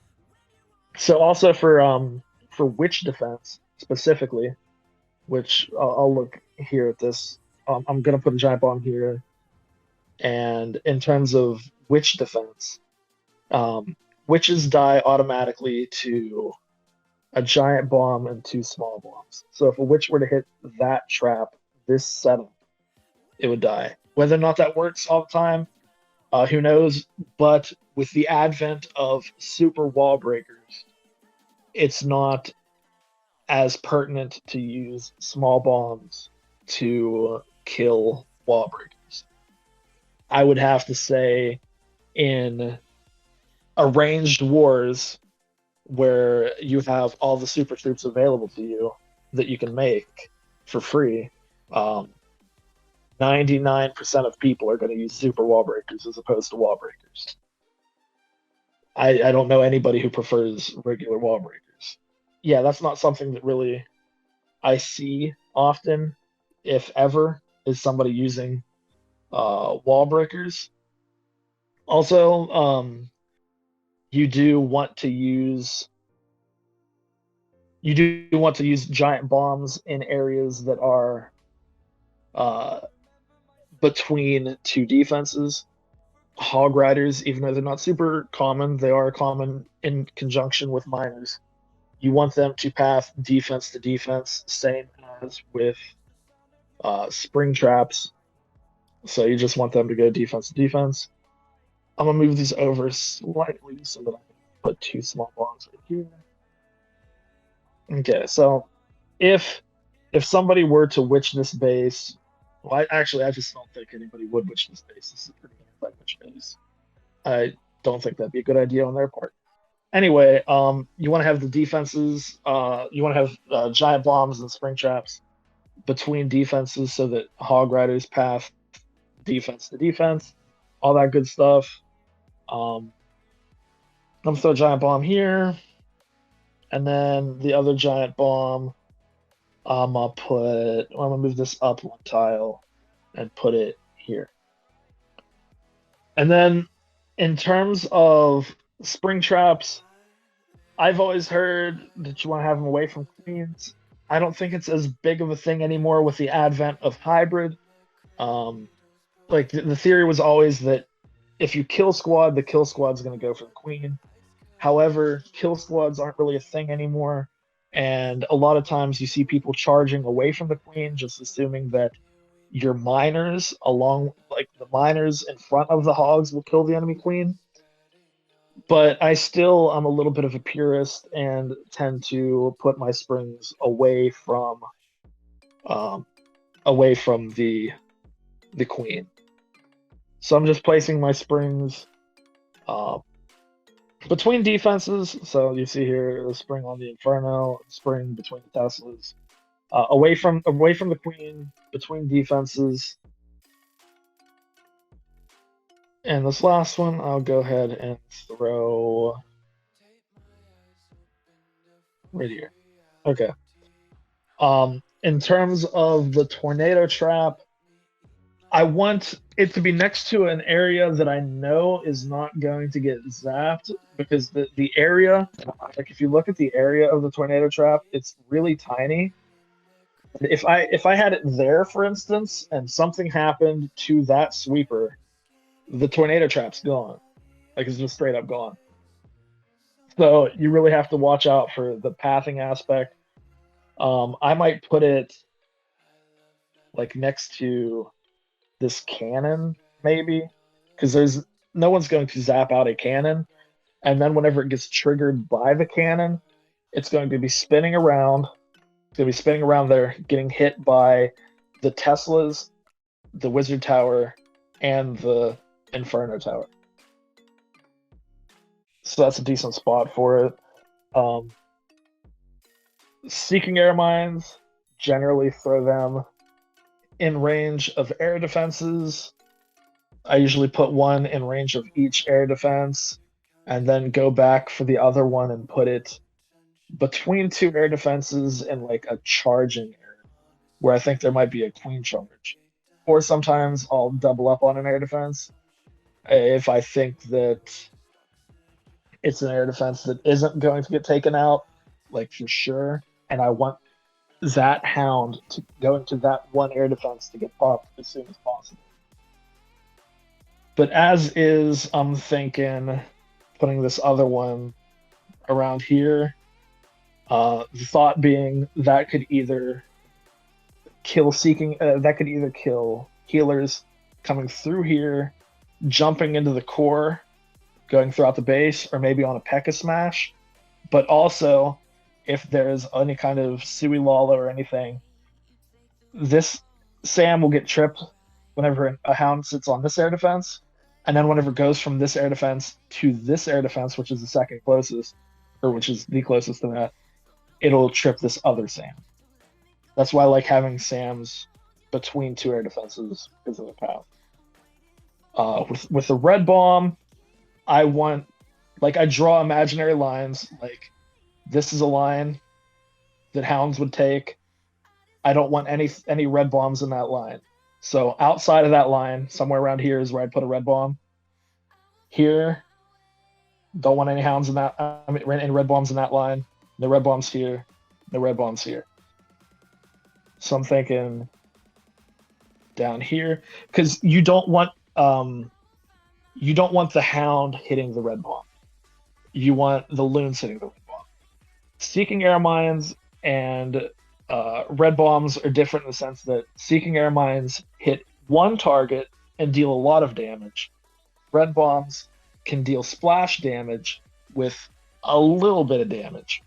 So also for witch defense specifically, which I'll look here at this. I'm gonna put a giant bomb here, and in terms of witch defense, um, witches die automatically to a giant bomb and 2 small bombs. So if a witch were to hit that trap, this setup, it would die. Whether or not that works all the time, who knows? But with the advent of super wall breakers, it's not as pertinent to use small bombs to kill wall breakers. I would have to say in arranged wars where you have all the super troops available to you that you can make for free, 99% of people are going to use super wall breakers as opposed to wall breakers. I don't know anybody who prefers regular wall breakers. Yeah, that's not something that really I see often, if ever, is somebody using wall breakers. Also, you do want to use giant bombs in areas that are between two defenses. Hog riders, even though they're not super common, they are common in conjunction with miners. You want them to path defense to defense, same as with spring traps. So you just want them to go defense to defense. I'm gonna move these over slightly so that I can put 2 small bombs right here. Okay, so if somebody were to witch this base, well, I just don't think anybody would witch this base. This is a pretty anti-witch base. I don't think that'd be a good idea on their part. Anyway, you want to have the defenses. You want to have giant bombs and spring traps between defenses so that hog riders path defense to defense, all that good stuff. I'm gonna throw a giant bomb here, and then the other giant bomb. I'm gonna move this up 1 tile and put it here. And then in terms of spring traps, I've always heard that you want to have them away from queens. I don't think it's as big of a thing anymore with the advent of hybrid. Like the theory was always that if you kill squad, the kill squad's going to go for the queen. However, kill squads aren't really a thing anymore, and a lot of times you see people charging away from the queen, just assuming that your miners, the miners in front of the hogs, will kill the enemy queen. But I'm a little bit of a purist and tend to put my springs away from the queen. So I'm just placing my springs between defenses. So you see here the spring on the Inferno, spring between the Teslas, away from the queen, between defenses. And this last one, I'll go ahead and throw right here. Okay. In terms of the tornado trap, I want it to be next to an area that I know is not going to get zapped, because the area, like if you look at the area of the tornado trap, it's really tiny. If I had it there, for instance, and something happened to that sweeper, the tornado trap's gone. Like, it's just straight up gone. So you really have to watch out for the pathing aspect. I might put it like next to this cannon, maybe, because no one's going to zap out a cannon, and then whenever it gets triggered by the cannon, it's going to be spinning around. It's going to be spinning around there, getting hit by the Teslas, the Wizard Tower, and the Inferno Tower. So that's a decent spot for it. Seeking air mines, generally throw them in range of air defenses. I usually put one in range of each air defense, and then go back for the other one and put it between 2 air defenses in like a charging area where I think there might be a queen charge. Or sometimes I'll double up on an air defense if I think that it's an air defense that isn't going to get taken out, like for sure, and I want that hound to go into that one air defense to get popped as soon as possible. But as is, I'm thinking putting this other one around here. The thought being that could either that could either kill healers coming through here, jumping into the core, going throughout the base, or maybe on a P.E.K.K.A smash. But also, if there's any kind of Sui Lala or anything, this Sam will get tripped whenever a hound sits on this air defense, and then whenever it goes from this air defense to this air defense, which is the second closest, or which is the closest to that, it'll trip this other Sam. That's why I like having Sams between two air defenses because of the path. With the red bomb, I draw imaginary lines. Like, this is a line that hounds would take. I don't want any red bombs in that line. So outside of that line, somewhere around here is where I'd put a red bomb. Here, don't want any hounds in that. Any red bombs in that line. No red bombs here. No red bombs here. So I'm thinking down here, because you don't want the hound hitting the red bomb. You want the loons hitting the red bomb. Seeking air mines and red bombs are different in the sense that seeking air mines hit one target and deal a lot of damage. Red bombs can deal splash damage with a little bit of damage.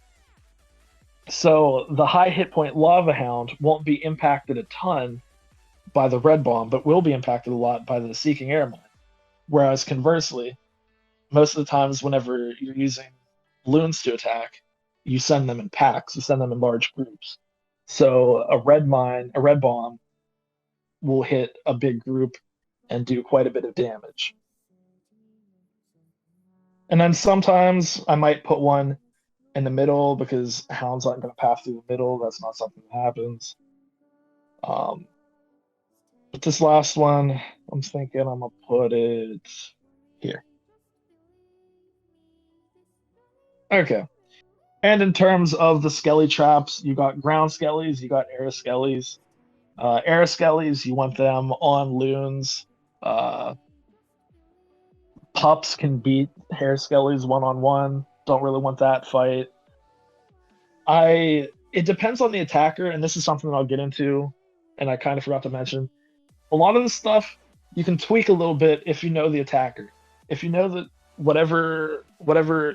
So the high hit point Lava Hound won't be impacted a ton by the red bomb, but will be impacted a lot by the Seeking Air Mine. Whereas conversely, most of the times whenever you're using loons to attack, you send them in packs, you send them in large groups. So a red bomb will hit a big group and do quite a bit of damage. And then sometimes I might put one in the middle because hounds aren't going to pass through the middle. That's not something that happens. But this last one, I'm thinking I'm going to put it here. Okay. And in terms of the skelly traps, you got ground skellies, you got air skellies. Air skellies, you want them on loons. Pups can beat hair skellies one-on-one. Don't really want that fight. It depends on the attacker, and this is something that I'll get into, and I kind of forgot to mention. A lot of this stuff you can tweak a little bit if you know the attacker. If you know that whatever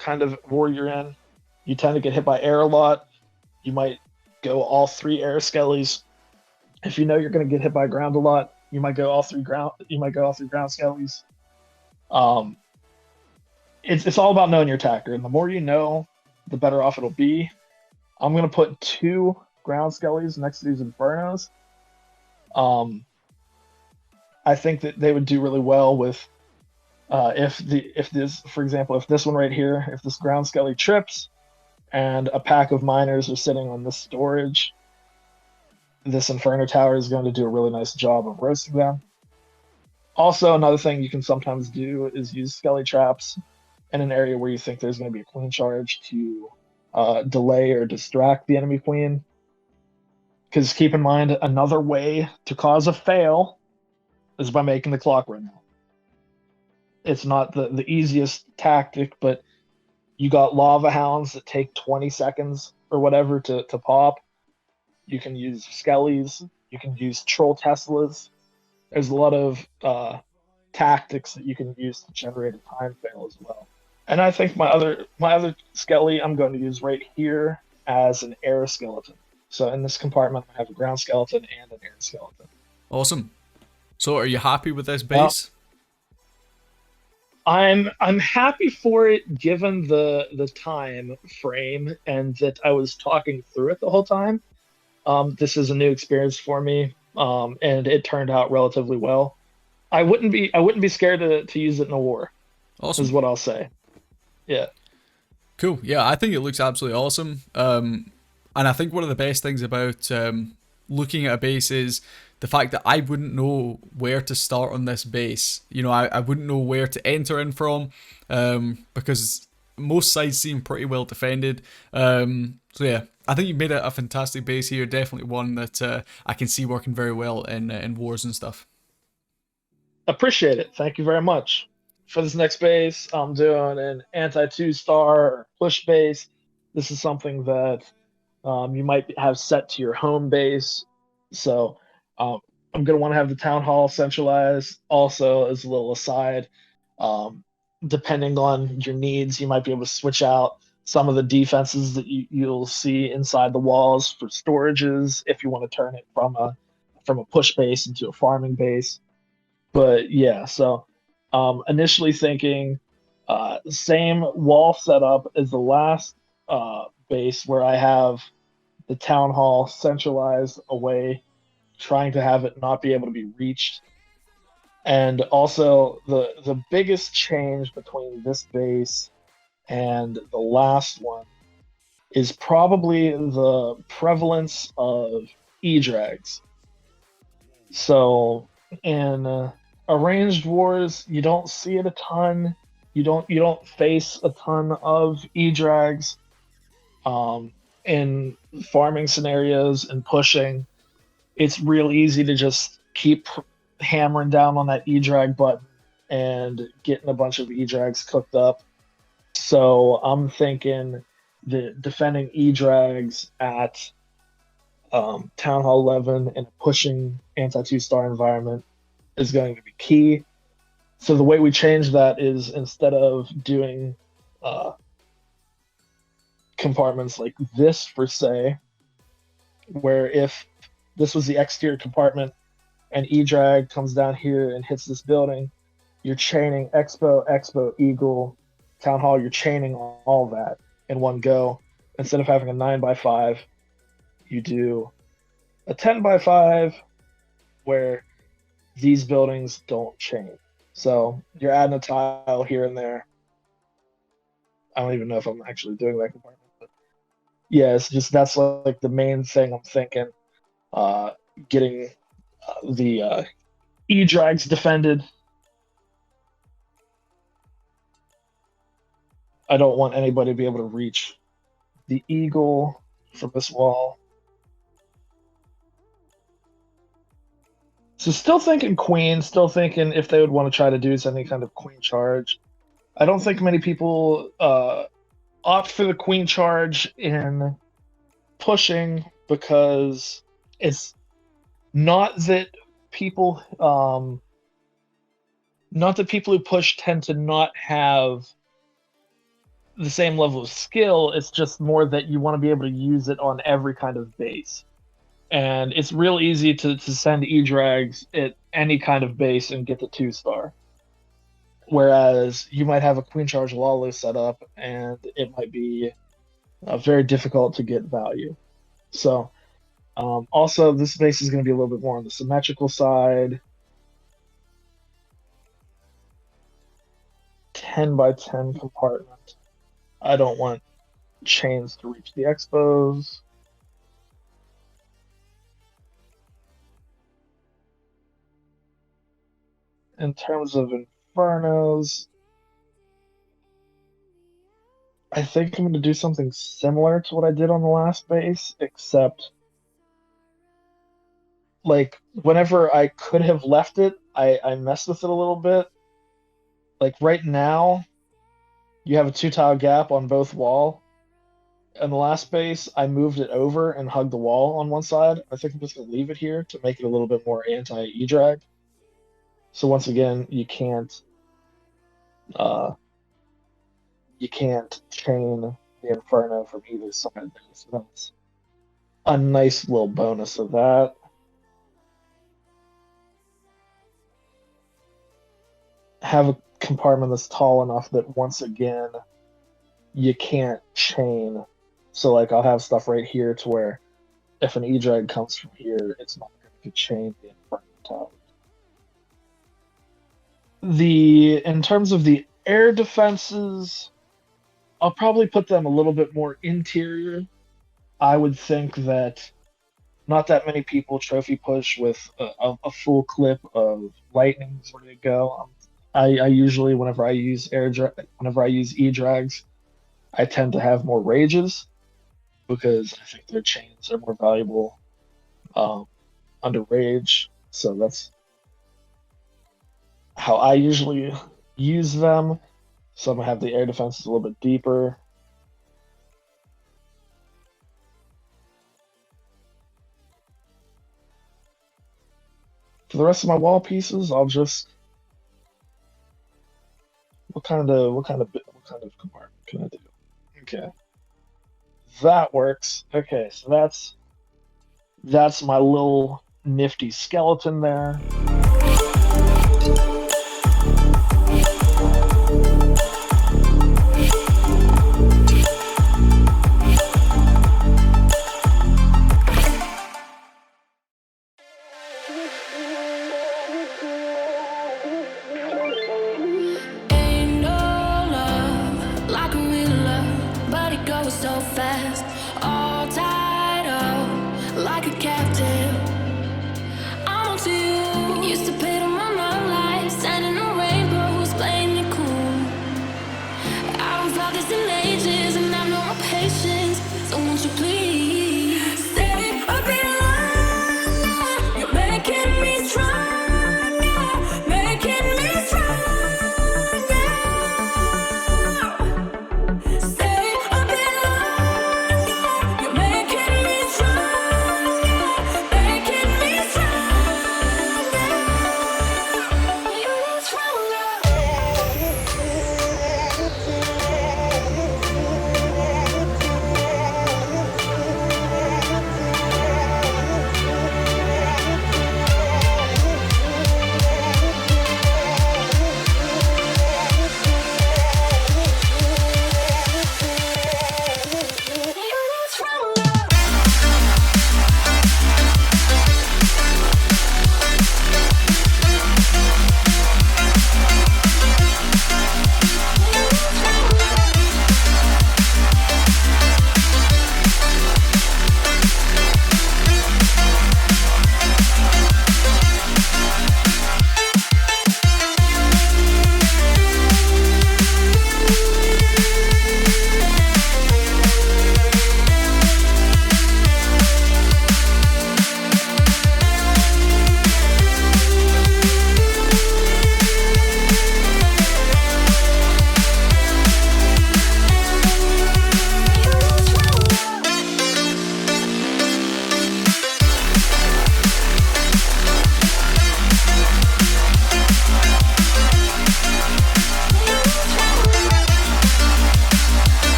kind of war you're in, you tend to get hit by air a lot. You might go all three air skellies. If you know you're going to get hit by ground a lot, you might go all three ground. You might go all three ground skellies. It's all about knowing your attacker, and the more you know, the better off it'll be. I'm going to put 2 ground skellies next to these infernos. I think that they would do really well with if this one right here, if this ground skelly trips and a pack of miners are sitting on this storage, this inferno tower is going to do a really nice job of roasting them. Also, another thing you can sometimes do is use skelly traps in an area where you think there's going to be a queen charge to delay or distract the enemy queen. Because keep in mind, another way to cause a fail is by making the clock run out. It's not the easiest tactic, but you got lava hounds that take 20 seconds or whatever to pop. You can use skellies. You can use troll Teslas. There's a lot of tactics that you can use to generate a time fail as well. And I think my other skelly I'm going to use right here as an air skeleton. So in this compartment, I have a ground skeleton and an air skeleton. Awesome. So are you happy with this base? I'm happy for it given the time frame and that I was talking through it the whole time. This is a new experience for me, and it turned out relatively well. I wouldn't be scared to use it in a war. Awesome. Is what I'll say. Yeah. Cool. Yeah, I think it looks absolutely awesome. And I think one of the best things about looking at a base is the fact that I wouldn't know where to start on this base. You know, I wouldn't know where to enter in from because most sides seem pretty well defended. So yeah, I think you've made a fantastic base here. Definitely one that I can see working very well in wars and stuff. Appreciate it. Thank you very much. for this next base, I'm doing an anti two star or push base. This is something that you might have set to your home base. So um, I'm going to want to have the town hall centralized. Also, as a little aside, um, depending on your needs, you might be able to switch out some of the defenses that you'll see inside the walls for storages if you want to turn it from a push base into a farming base. But yeah, so initially thinking same wall setup as the last base where I have the town hall centralized away, trying to have it not be able to be reached. And also the biggest change between this base and the last one is probably the prevalence of E-drags. So in arranged wars, you don't see it a ton. You don't face a ton of E-drags. In farming scenarios and pushing, it's real easy to just keep hammering down on that E-drag button and getting a bunch of E-drags cooked up. So I'm thinking the defending E-drags at Town Hall 11 in a pushing anti two star environment is going to be key. So the way we change that is instead of doing uh, compartments like this for say, where if this was the exterior compartment and E-drag comes down here and hits this building, you're chaining Expo, Expo, Eagle, Town Hall, you're chaining all that in one go. Instead of having a 9x5, you do a 10x5 where these buildings don't chain. So you're adding a tile here and there. I don't even know if I'm actually doing that compartment, but yeah, it's just that's like the main thing I'm thinking. Uh, getting the E-drags defended. I don't want anybody to be able to reach the eagle from this wall. So still thinking queen, still thinking if they would want to try to do any kind of queen charge. I don't think many people opt for the queen charge in pushing because it's not that people not that people who push tend to not have the same level of skill. It's just more that you want to be able to use it on every kind of base. And it's real easy to send E-drags at any kind of base and get the 2-star. Whereas you might have a Queen Charge Lalo set up and it might be very difficult to get value. So also this base is going to be a little bit more on the symmetrical side. 10 by 10 compartment. I don't want chains to reach the expos. In terms of infernos, I think I'm going to do something similar to what I did on the last base, except like whenever I could have left it, I messed with it a little bit. Like right now, you have a 2-tile gap on both wall. In the last base, I moved it over and hugged the wall on one side. I think I'm just going to leave it here to make it a little bit more anti-E-drag. So once again, you can't chain the Inferno from either side. So that's a nice little bonus of that. Have a compartment that's tall enough that once again you can't chain. So like I'll have stuff right here to where if an E-drag comes from here, it's not going to chain the Inferno tower. In terms of the air defenses, I'll probably put them a little bit more interior. I would think that not that many people trophy push with a full clip of lightnings ready to go. I usually whenever I use E-drags, I tend to have more rages because I think their chains are more valuable under rage. So that's how I usually use them. So I'm gonna have the air defenses a little bit deeper. For the rest of my wall pieces, I'll just what kind of compartment can I do? Okay, that works. Okay, so that's my little nifty skeleton there. So fast, all tied up like a captive. I'm on to you. Used to pay to my own life, standing on rainbows, playing it cool. I haven't felt this in ages, and I've no more patience. So won't you please stay a bit longer? You're making me stronger, making me stronger.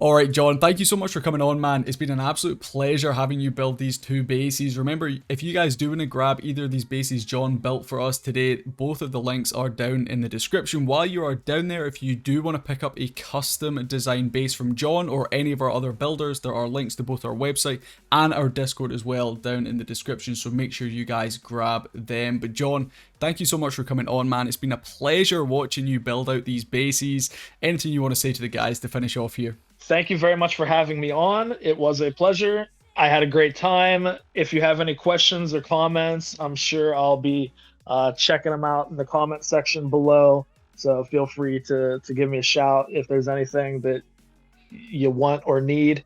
Alright, John, thank you so much for coming on, man. It's been an absolute pleasure having you build these two bases. Remember, if you guys do want to grab either of these bases John built for us today, both of the links are down in the description. While you are down there, if you do want to pick up a custom design base from John or any of our other builders, there are links to both our website and our Discord as well down in the description, so make sure you guys grab them. But John, thank you so much for coming on, man. It's been a pleasure watching you build out these bases. Anything you want to say to the guys to finish off here? Thank you very much for having me on. It was a pleasure. I had a great time. If you have any questions or comments, I'm sure I'll be checking them out in the comment section below. So feel free to give me a shout if there's anything that you want or need.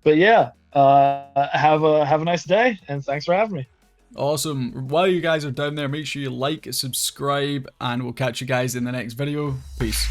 But yeah, have a nice day, and thanks for having me. Awesome. While you guys are down there, make sure you like, subscribe, and we'll catch you guys in the next video. Peace.